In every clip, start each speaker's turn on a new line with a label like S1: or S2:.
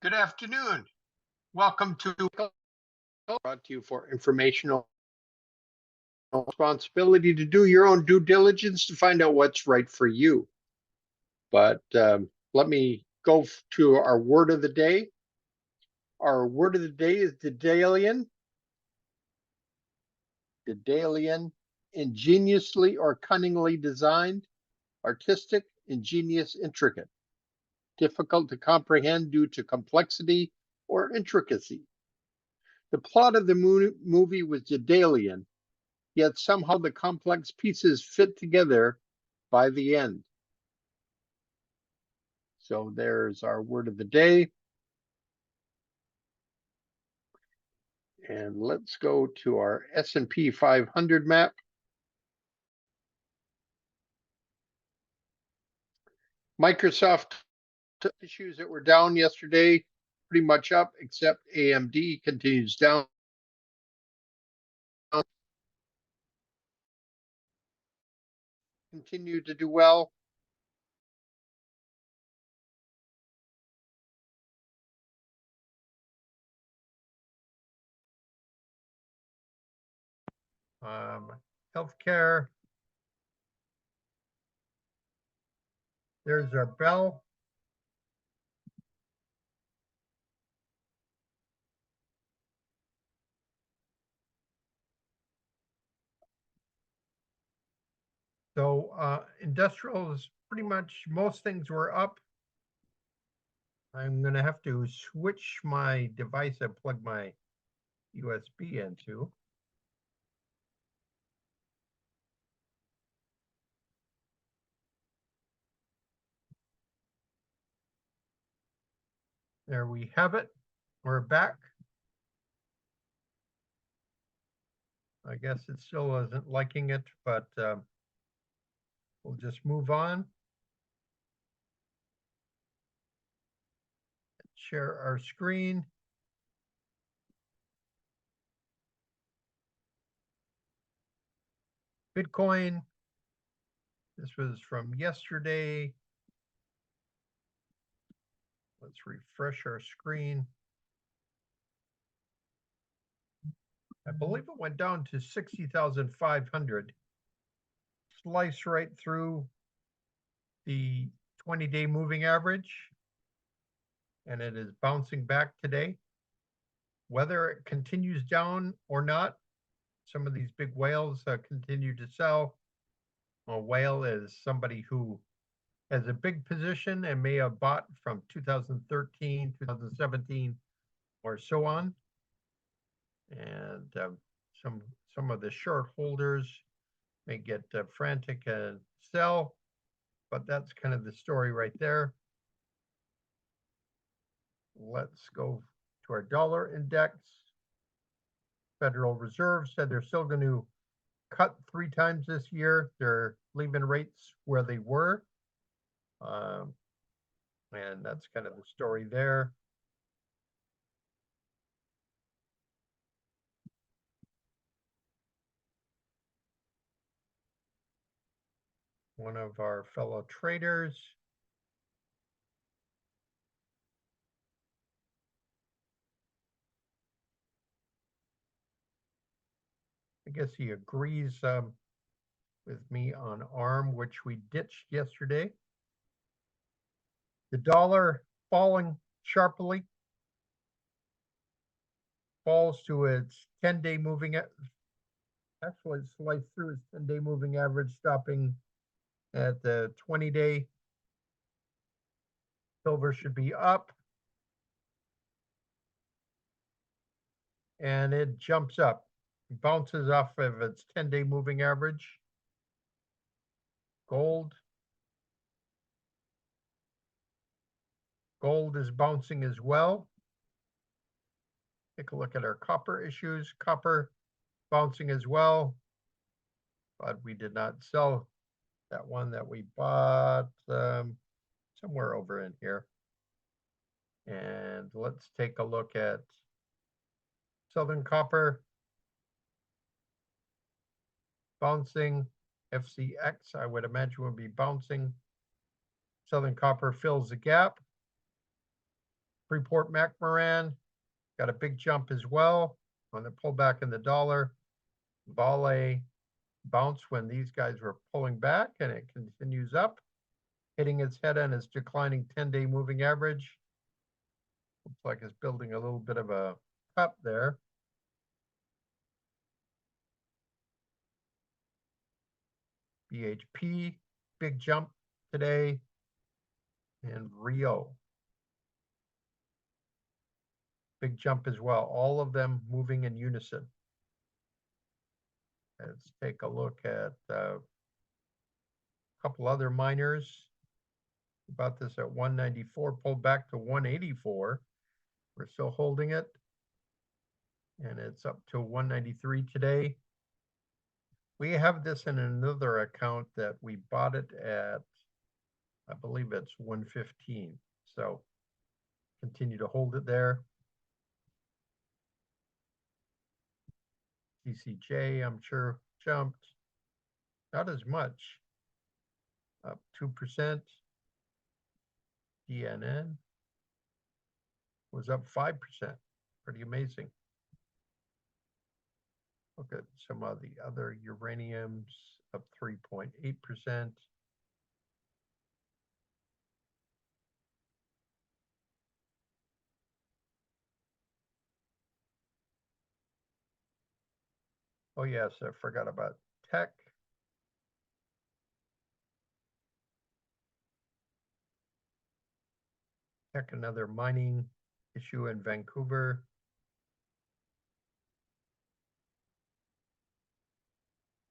S1: Good afternoon. Welcome to brought to you for informational responsibility to do your own due diligence to find out what's right for you. But let me go to our word of the day. Our word of the day is Daedalean. Daedalean, ingeniously or cunningly designed, artistic, ingenious, intricate, difficult to comprehend due to complexity or intricacy. The plot of the movie was Daedalean, yet somehow the complex pieces fit together by the end. So there's our word of the day. And let's go to our S&P 500 map. Microsoft issues that were down yesterday, pretty much up, except AMD continues down. Continue to do well. Healthcare. There's our bell. So industrials, pretty much most things were up. I'm going to have to switch my device I plug my USB into. There we have it. We're back. I guess it still isn't liking it, but we'll just move on. Share our screen. Bitcoin. This was from yesterday. Let's refresh our screen. I believe it went down to 60,500. Slice right through the 20-day moving average. And it is bouncing back today. Whether it continues down or not, some of these big whales continue to sell. A whale is somebody who has a big position and may have bought from 2013, 2017, or so on. And some of the short holders may get frantic and sell, but that's kind of the story right there. Let's go to our dollar index. Federal Reserve said they're still going to cut 3 times this year. They're leaving rates where they were. And that's kind of the story there. One of our fellow traders. I guess he agrees with me on ARM, which we ditched yesterday. The dollar falling sharply, falls to its 10-day moving, actually it sliced through its 10-day moving average, stopping at the 20-day. Silver should be up. And it jumps up, bounces off of its 10-day moving average. Gold. Gold is bouncing as well. Take a look at our copper issues. Copper bouncing as well, but we did not sell that one that we bought somewhere over in here. And let's take a look at Southern Copper. Bouncing. FCX, I would imagine, would be bouncing. Southern Copper fills the gap. Freeport McMoran got a big jump as well on the pullback in the dollar. Vale bounced when these guys were pulling back, and it continues up, hitting its head on its declining 10-day moving average. Looks like it's building a little bit of a cup there. BHP, big jump today. And Rio, big jump as well. All of them moving in unison. Let's take a look at a couple other miners. About this at 194, pulled back to 184. We're still holding it. And it's up to 193 today. We have this in another account that we bought it at, I believe it's 115. So continue to hold it there. CCJ, I'm sure, jumped. Not as much. Up 2%. DNN was up 5%. Pretty amazing. Look at some of the other uraniums, up 3.8%. Oh yes, I forgot about tech. Tech, another mining issue in Vancouver.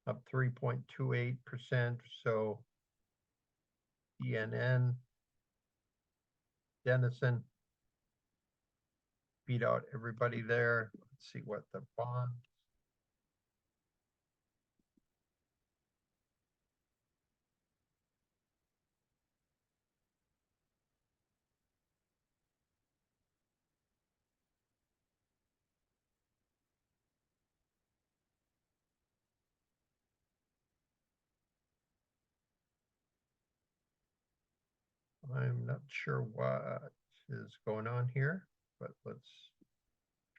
S1: Up 3.28%. So ENN, Denison beat out everybody there. Let's see what the bond. I'm not sure what is going on here, but let's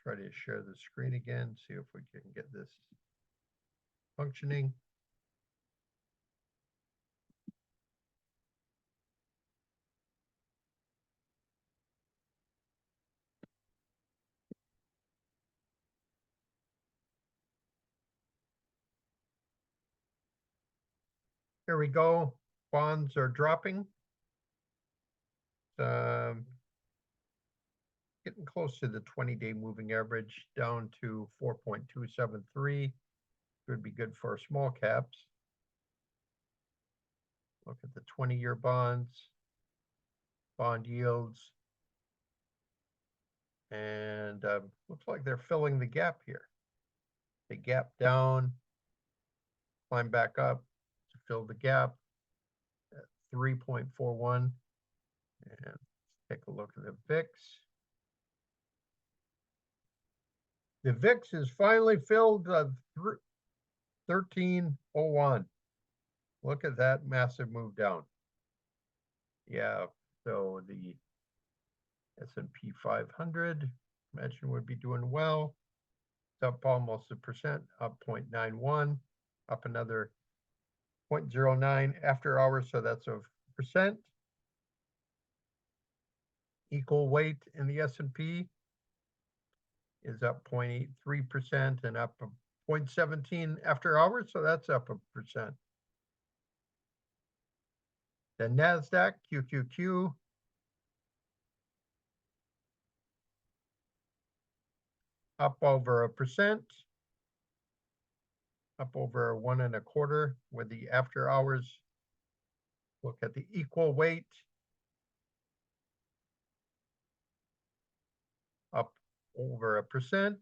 S1: try to share the screen again, see if we can get this functioning. Here we go. Bonds are dropping. Getting close to the 20-day moving average, down to 4.273. Would be good for small caps. Look at the 20-year bonds, bond yields, and looks like they're filling the gap here. They gap down, climb back up to fill the gap at 3.41. And take a look at the VIX. The VIX is finally filled 1301. Look at that massive move down. Yeah, so the S&P 500, imagine would be doing well. It's up almost 1%, up 0.91, up another 0.09 after hours, so that's a percent. Equal weight in the S&P is up 0.83% and up 0.17 after hours, so that's up 1%. The NASDAQ, QQQ, up over 1%, up over 1.25 with the after hours. Look at the equal weight, up over 1%.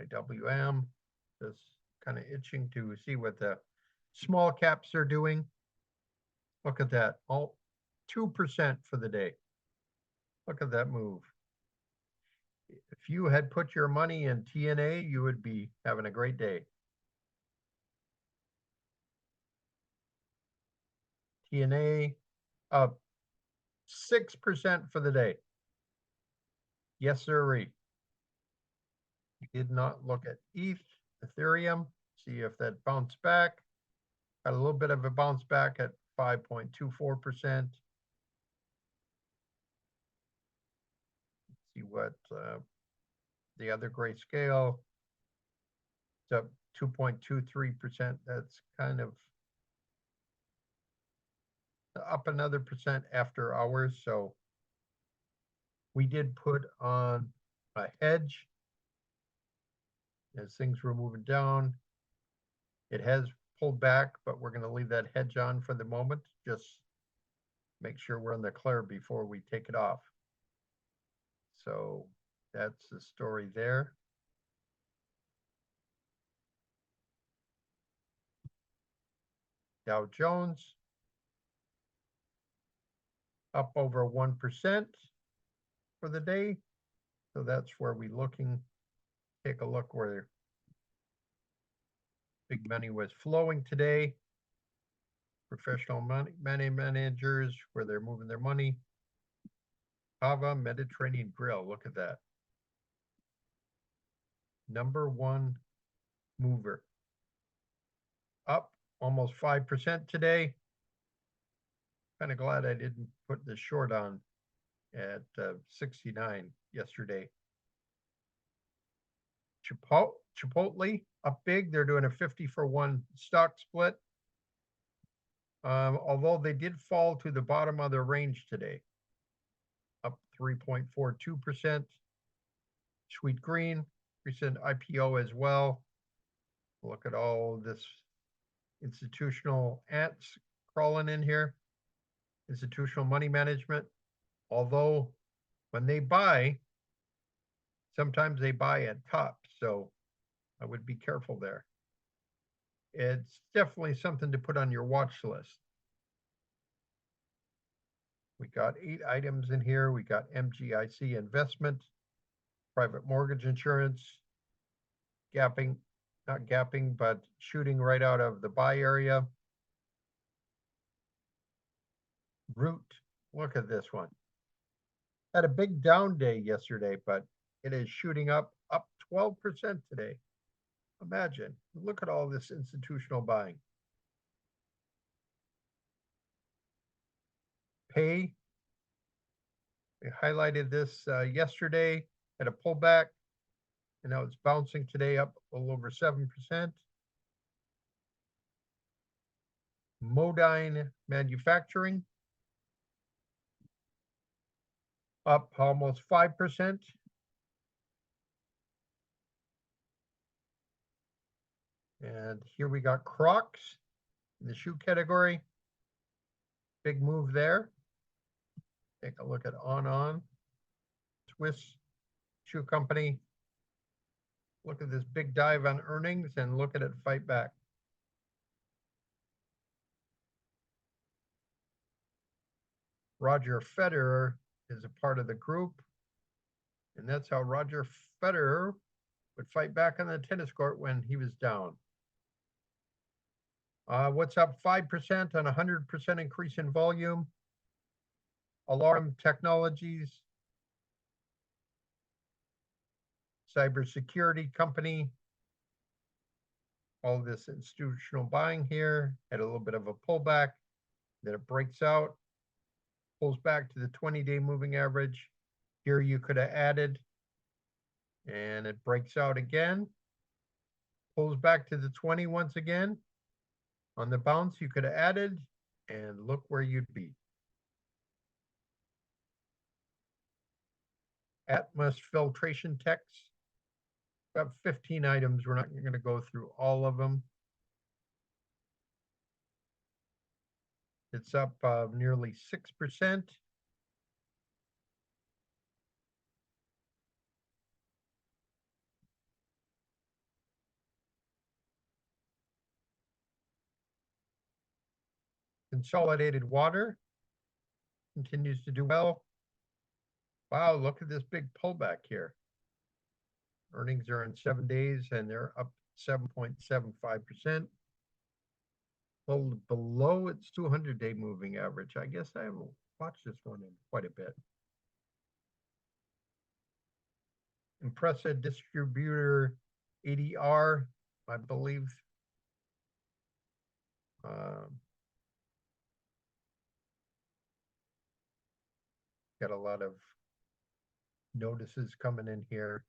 S1: IWM, just kind of itching to see what the small caps are doing. Look at that, all 2% for the day. Look at that move. If you had put your money in TNA, you would be having a great day. TNA up 6% for the day. Yes, sirree. We did not look at Ethereum, see if that bounced back. Got a little bit of a bounce back at 5.24%. See what the other grayscale. It's up 2.23%. That's kind of up another percent after hours. So we did put on a hedge as things were moving down. It has pulled back, but we're going to leave that hedge on for the moment. Just make sure we're in the clear before we take it off. So that's the story there. Dow Jones up over 1% for the day. So that's where we're looking. Take a look where big money was flowing today. Professional money managers, where they're moving their money. Java Mediterranean Grill, look at that. #1 mover. Up almost 5% today. Kind of glad I didn't put the short on at 69 yesterday. Chipotle up big. They're doing a 50-for-1 stock split. Although they did fall to the bottom of their range today. Up 3.42%. Sweet Green, recent IPO as well. Look at all this institutional ants crawling in here. Institutional money management. Although when they buy, sometimes they buy at top. So I would be careful there. It's definitely something to put on your watch list. We got 8 items in here. We got MGIC investment, private mortgage insurance, gapping, not gapping, but shooting right out of the buy area. Root, look at this one. Had a big down day yesterday, but it is shooting up 12% today. Imagine, look at all this institutional buying. Pay, we highlighted this yesterday at a pullback, and now it's bouncing today up a little over 7%. Modine Manufacturing, up almost 5%. And here we got Crocs in the shoe category. Big move there. Take a look at On. Swiss shoe company. Look at this big dive on earnings and look at it fight back. Roger Federer is a part of the group. And that's how Roger Federer would fight back on the tennis court when he was down. What's up 5% on 100% increase in volume? Alarm Technologies, cybersecurity company. All this institutional buying here, had a little bit of a pullback, then it breaks out, pulls back to the 20-day moving average. Here you could have added, and it breaks out again, pulls back to the 20 once again. On the bounce, you could have added, and look where you'd be. Atmos Filtration Techs. About 15 items. We're not going to go through all of them. It's up nearly 6%. Consolidated Water continues to do well. Wow, look at this big pullback here. Earnings are in 7 days and they're up 7.75%. Well, below its 200-day moving average. I guess I haven't watched this one in quite a bit. Impressive distributor ADR, I believe. Got a lot of notices coming in here.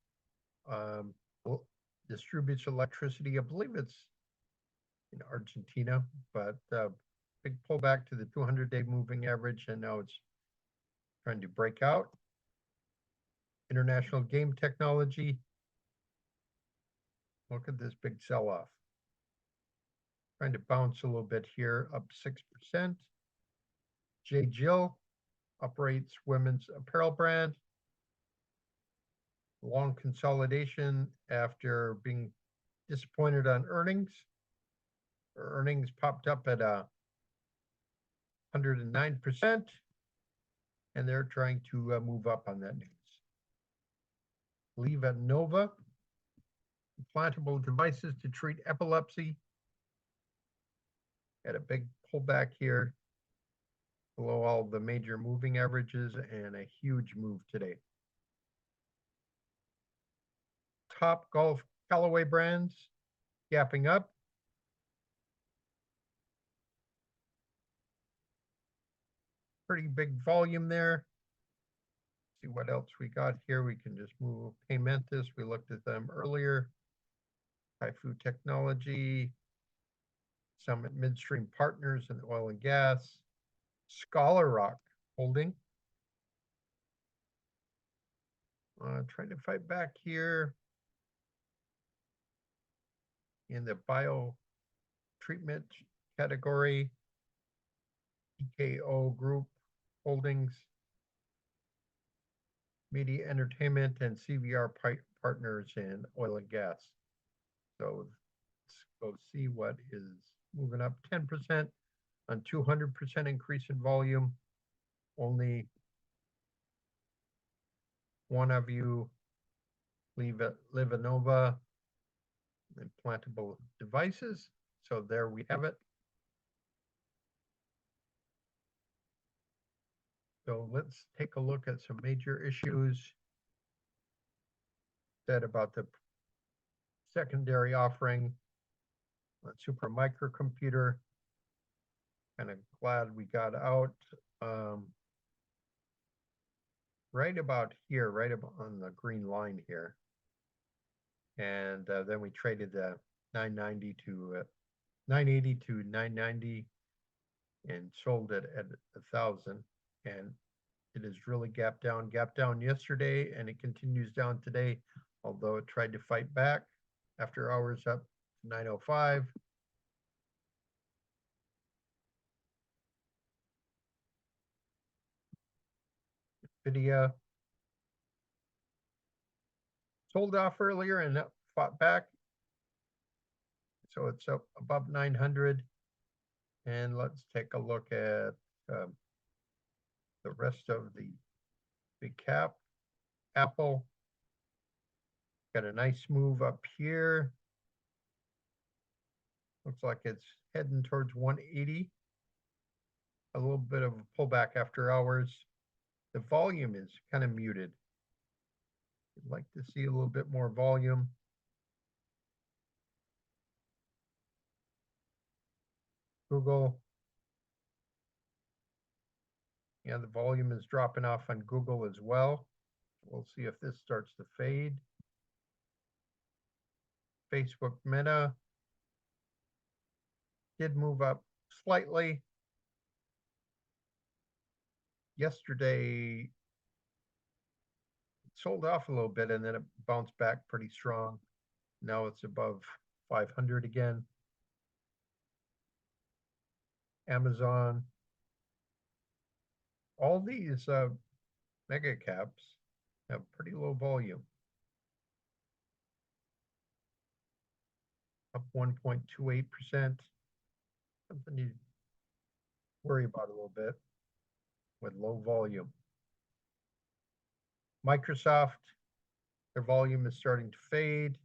S1: Well, distributes electricity. I believe it's in Argentina, but big pullback to the 200-day moving average, and now it's trying to break out. International game technology. Look at this big sell-off. Trying to bounce a little bit here, up 6%. J. Jill operates women's apparel brand. Long consolidation after being disappointed on earnings. Earnings popped up at 109%, and they're trying to move up on that news. LivaNova, implantable devices to treat epilepsy. Had a big pullback here below all the major moving averages and a huge move today. Top golf Callaway brands gapping up. Pretty big volume there. See what else we got here. We can just move Paymentus. We looked at them earlier. Haifu Technology, Summit Midstream Partners in oil and gas, Scholar Rock Holding. Trying to fight back here in the bio treatment category. EKO Group Holdings, Media Entertainment, and CVR Partners in oil and gas. So let's go see what is moving up 10% on 200% increase in volume. Only one of you, LivaNova, implantable devices. So there we have it. So let's take a look at some major issues said about the secondary offering on Super Microcomputer. Kind of glad we got out right about here, right about on the green line here. And then we traded the 990 to 980 to 990 and sold it at 1,000. And it has really gapped down yesterday, and it continues down today, although it tried to fight back after hours up to 905. NVIDIA sold off earlier and fought back. So it's up above 900. And let's take a look at the rest of the big cap. Apple got a nice move up here. Looks like it's heading towards 180. A little bit of a pullback after hours. The volume is kind of muted. I'd like to see a little bit more volume. Google. Yeah, the volume is dropping off on Google as well. We'll see if this starts to fade. Facebook Meta did move up slightly. Yesterday, it sold off a little bit and then it bounced back pretty strong. Now it's above 500 again. Amazon. All these mega caps have pretty low volume. Up 1.28%. Something you worry about a little bit with low volume. Microsoft, their volume is starting to fade.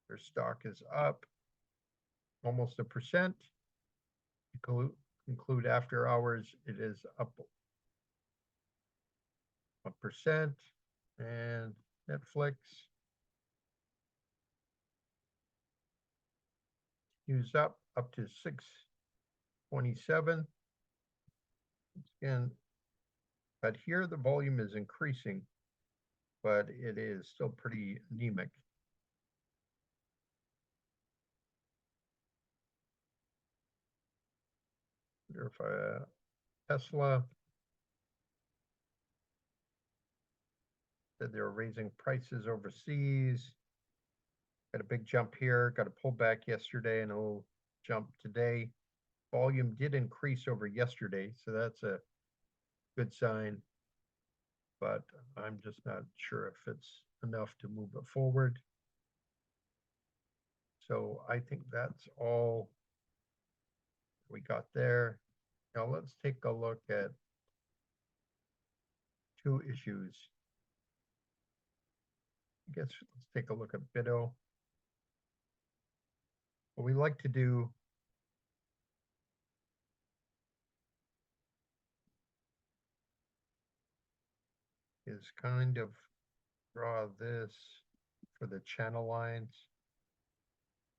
S1: Their stock is up almost 1%. Conclude after hours, it is up 1%, and Netflix used up to 627. Again, but here the volume is increasing, but it is still pretty anemic. If Tesla said they're raising prices overseas. Got a big jump here, got a pullback yesterday, and it'll jump today. Volume did increase over yesterday, so that's a good sign. But I'm just not sure if it's enough to move it forward. So I think that's all we got there. Now let's take a look at two issues. I guess let's take a look at BITO. What we like to do is kind of draw this for the channel lines.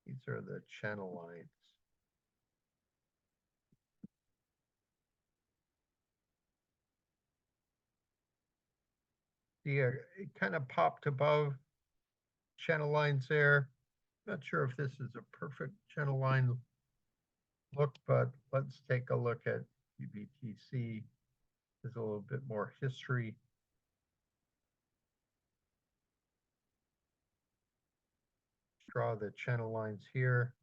S1: These are the channel lines. Yeah, it kind of popped above channel lines there. Not sure if this is a perfect channel line look, but let's take a look at UBTC. There's a little bit more history. Draw the channel lines here.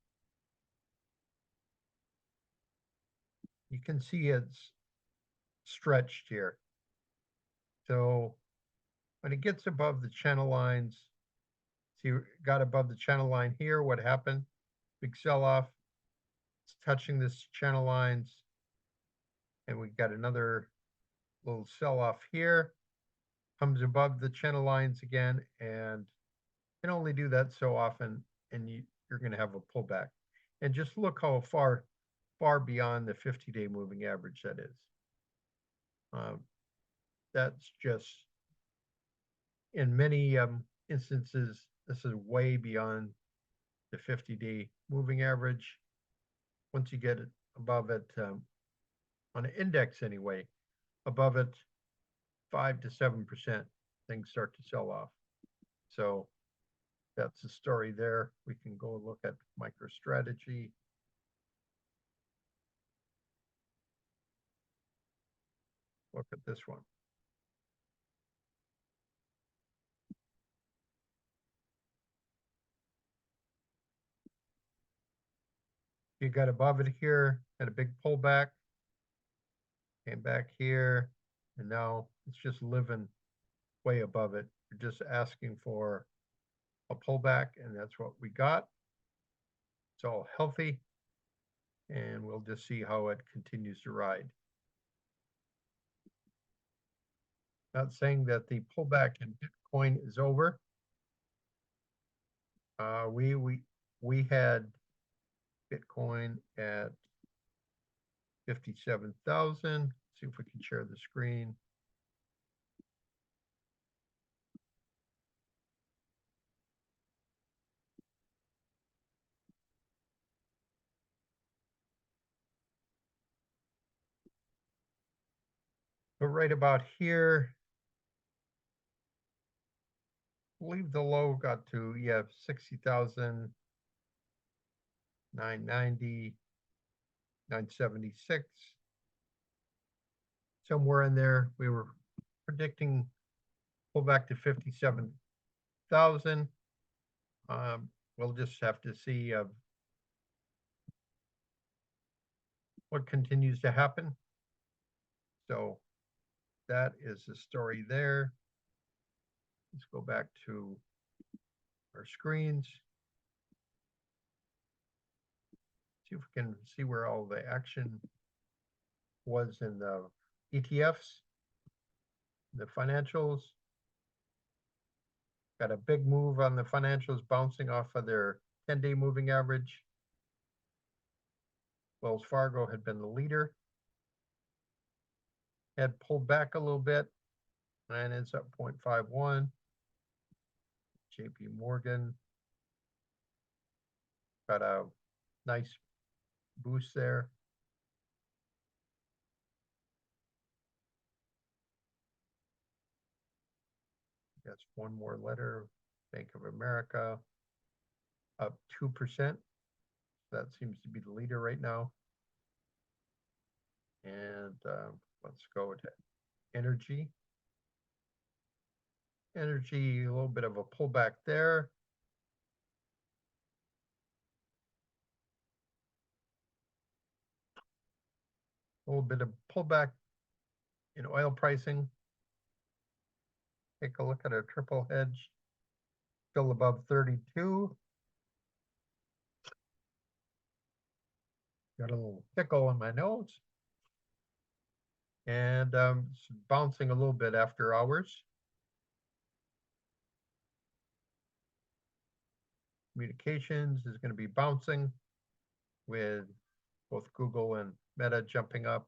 S1: You can see it's stretched here. So when it gets above the channel lines, see, got above the channel line here, what happened? Big sell-off. It's touching this channel lines. And we got another little sell-off here. Comes above the channel lines again, and can only do that so often, and you're going to have a pullback. And just look how far beyond the 50-day moving average that is. That's just, in many instances, this is way beyond the 50-day moving average. Once you get it above it, on an index anyway, above it 5 to 7%, things start to sell off. So that's the story there. We can go look at MicroStrategy. Look at this one. You got above it here, had a big pullback, came back here, and now it's just living way above it. You're just asking for a pullback, and that's what we got. It's all healthy, and we'll just see how it continues to ride. Not saying that the pullback in Bitcoin is over. We had Bitcoin at 57,000. See if we can share the screen. But right about here, I believe the low got to, 60,000, 990, 976. Somewhere in there, we were predicting pullback to 57,000. We'll just have to see what continues to happen. So that is the story there. Let's go back to our screens. See if we can see where all the action was in the ETFs, the financials. Got a big move on the financials bouncing off of their 10-day moving average. Wells Fargo had been the leader. Had pulled back a little bit and it's up 0.51. JP Morgan got a nice boost there. That's one more letter. Bank of America up 2%. That seems to be the leader right now. And let's go to energy. Energy, a little bit of a pullback there. A little bit of pullback in oil pricing. Take a look at our triple hedge. Still above 32. Got a little tickle in my nose. And it's bouncing a little bit after hours. Communications is going to be bouncing with both Google and Meta jumping up.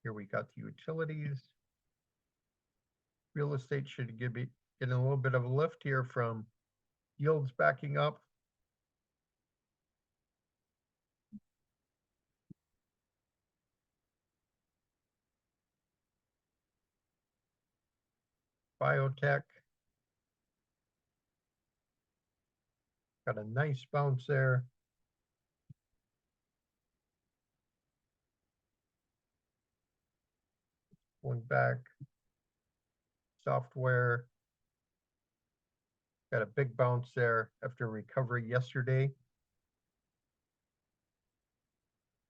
S1: Here we got the utilities. Real estate should be getting a little bit of a lift here from yields backing up. Biotech. Got a nice bounce there. Going back. Software. Got a big bounce there after recovery yesterday.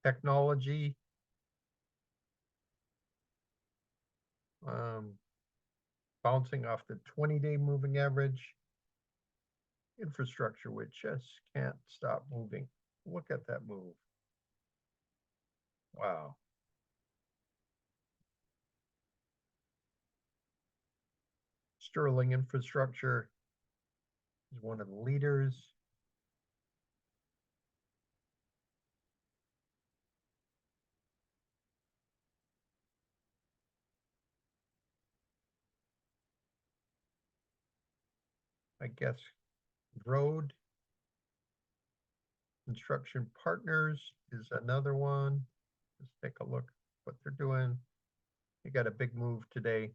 S1: Technology. Bouncing off the 20-day moving average. Infrastructure, which just can't stop moving. Look at that move. Wow. Sterling Infrastructure is one of the leaders. I guess Road Construction Partners is another one. Let's take a look what they're doing. They got a big move today.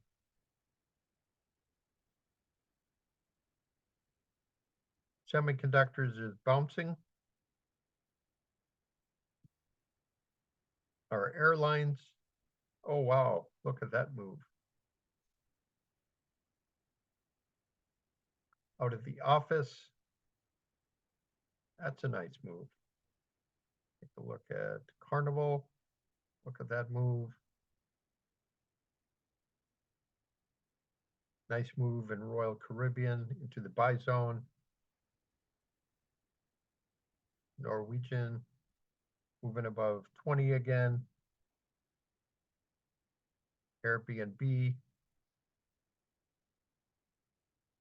S1: Semiconductors is bouncing. Our airlines. Oh, wow. Look at that move. Out of the office. That's a nice move. Take a look at Carnival. Look at that move. Nice move in Royal Caribbean into the buy zone. Norwegian moving above 20 again. Airbnb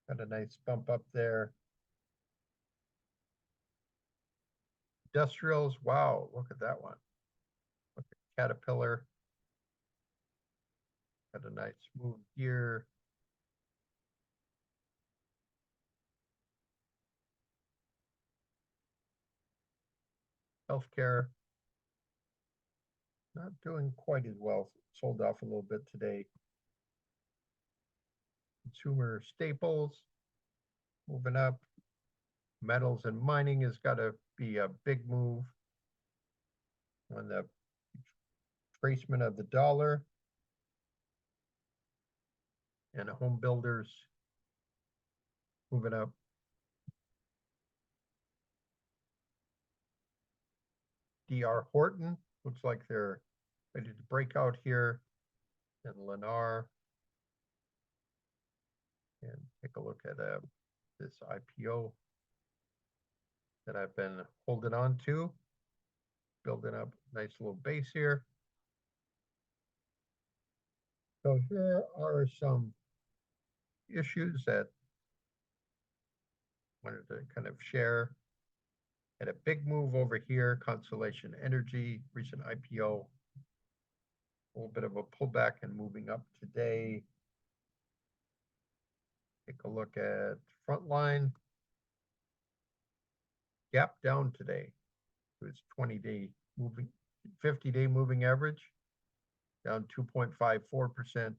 S1: got a nice bump up there. Industrials, wow, look at that one. Look at Caterpillar. Got a nice move here. Healthcare, not doing quite as well. Sold off a little bit today. Consumer staples, moving up. Metals and mining has got to be a big move on the retracement of the dollar. And home builders moving up. DR Horton, looks like they're ready to break out here. And Lennar. And take a look at this IPO that I've been holding on to. Building up a nice little base here. So here are some issues that wanted to kind of share. Had a big move over here, Constellation Energy, recent IPO. A little bit of a pullback and moving up today. Take a look at Frontline. Gap down today. It was 20-day moving, 50-day moving average, down 2.54%.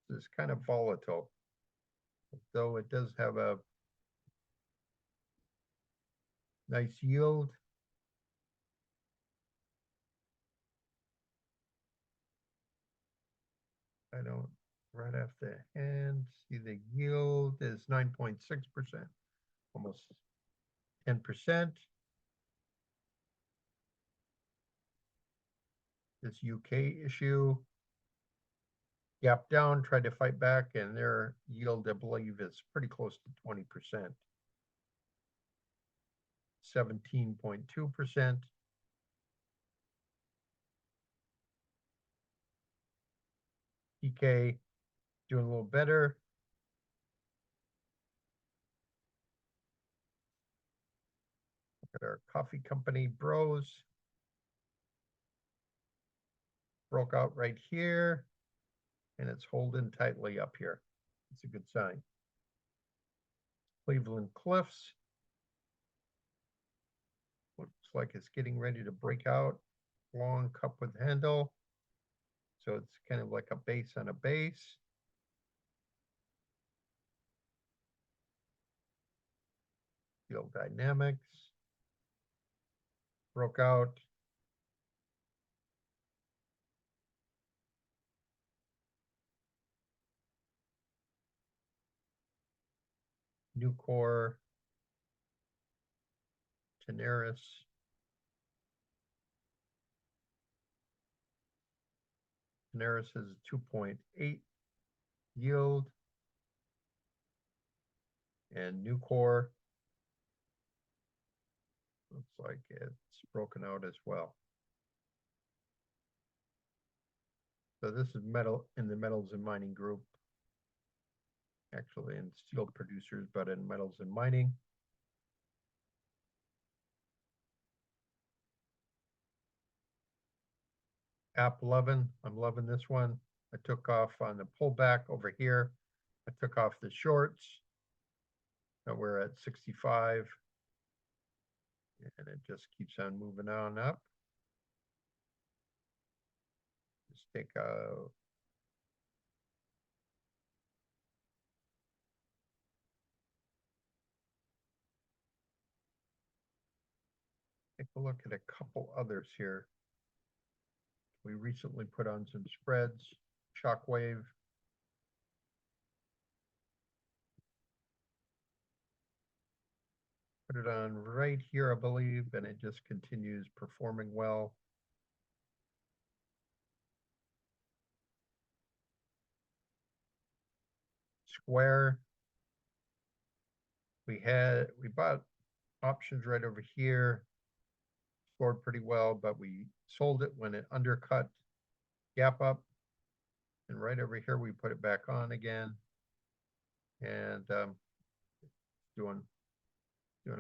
S1: This is kind of volatile, though it does have a nice yield. I don't right off the hand see the yield is 9.6%, almost 10%. This UK issue, gap down, tried to fight back, and their yield, I believe, is pretty close to 20%. 17.2%. EK doing a little better. Look at our coffee company, Bros. Broke out right here, and it's holding tightly up here. It's a good sign. Cleveland Cliffs. Looks like it's getting ready to break out. Long cup with handle. So it's kind of like a base on a base. Field Dynamics. Broke out. Nucor. Tenaris. Tenaris is 2.8 yield. And Nucor looks like it's broken out as well. So this is metal in the metals and mining group. Actually in steel producers, but in metals and mining. App 11, I'm loving this one. I took off on the pullback over here. I took off the shorts. Now we're at 65. And it just keeps on moving on up. Just take a look at a couple others here. We recently put on some spreads. Shockwave. Put it on right here, I believe, and it just continues performing well. Square. We bought options right over here. Scored pretty well, but we sold it when it undercut gap up. And right over here, we put it back on again. And doing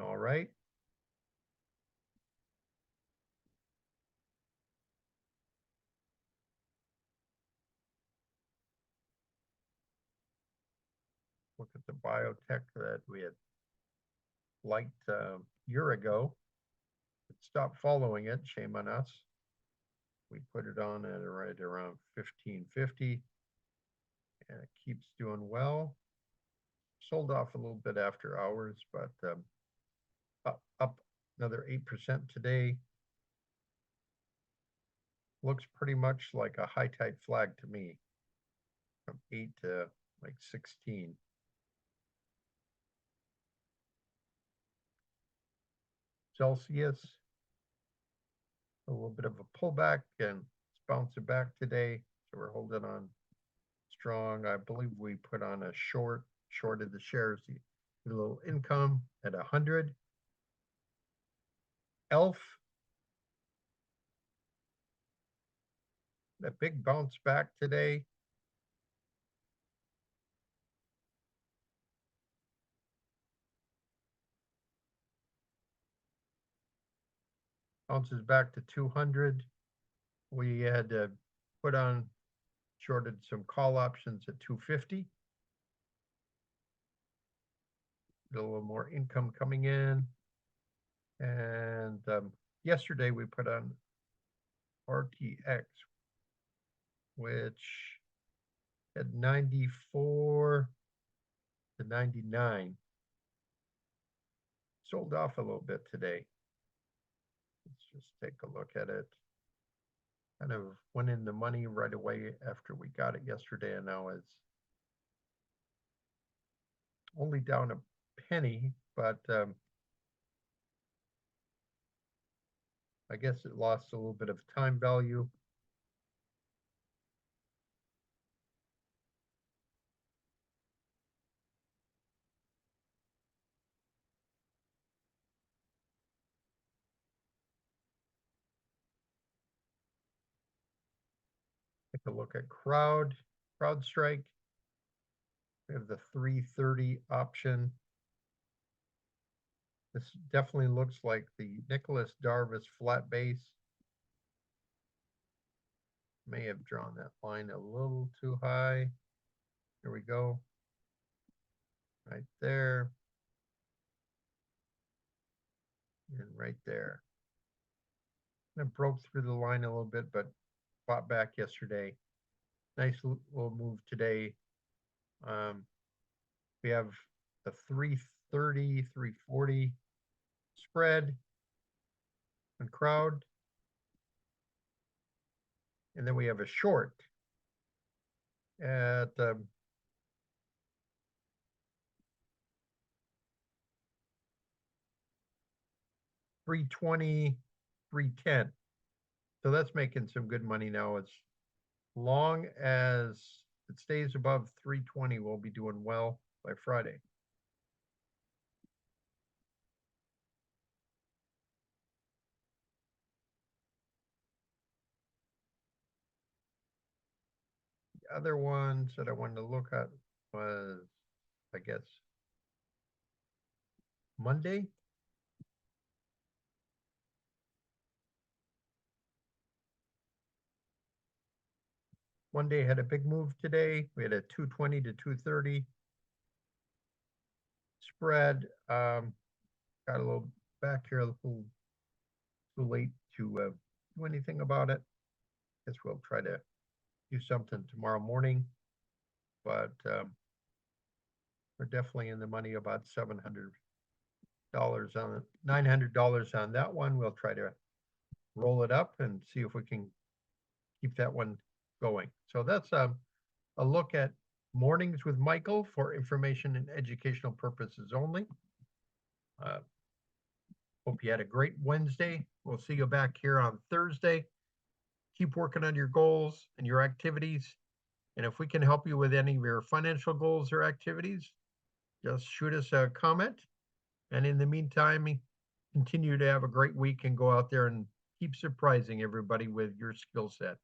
S1: all right. Look at the biotech that we had liked a year ago. It stopped following it, shame on us. We put it on at right around 1550, and it keeps doing well. Sold off a little bit after hours, but up another 8% today. Looks pretty much like a high tide flag to me, from 8 to like 16. Celsius, a little bit of a pullback, and it's bouncing back today. So we're holding on strong. I believe we put on a shorted the shares, a little income at 100. ELF, that big bounce back today. bounces back to 200. We had shorted some call options at 250. Get a little more income coming in. And yesterday we put on RTX, which had 94 to 99. Sold off a little bit today. Let's just take a look at it. Kind of went in the money right away after we got it yesterday, and now it's only down a penny, but I guess it lost a little bit of time value. Take a look at CrowdStrike. We have the 330 option. This definitely looks like the Nicholas Darvis flat base. May have drawn that line a little too high. Here we go. Right there. And right there. And it broke through the line a little bit, but fought back yesterday. Nice little move today. We have the 330, 340 spread on crowd. And then we have a short at 320, 310. So that's making some good money now. As long as it stays above 320, we'll be doing well by Friday. The other ones that I wanted to look at was, I guess, Monday. Monday had a big move today. We had a 220 to 230 spread. Got a little back here, a little too late to do anything about it. Guess we'll try to do something tomorrow morning, but we're definitely in the money about $700 on it, $900 on that one. We'll try to roll it up and see if we can keep that one going. So that's a look at Mornings with Michael for information and educational purposes only. Hope you had a great Wednesday. We'll see you back here on Thursday. Keep working on your goals and your activities. And if we can help you with any of your financial goals or activities, just shoot us a comment. And in the meantime, continue to have a great week and go out there and keep surprising everybody with your skill set.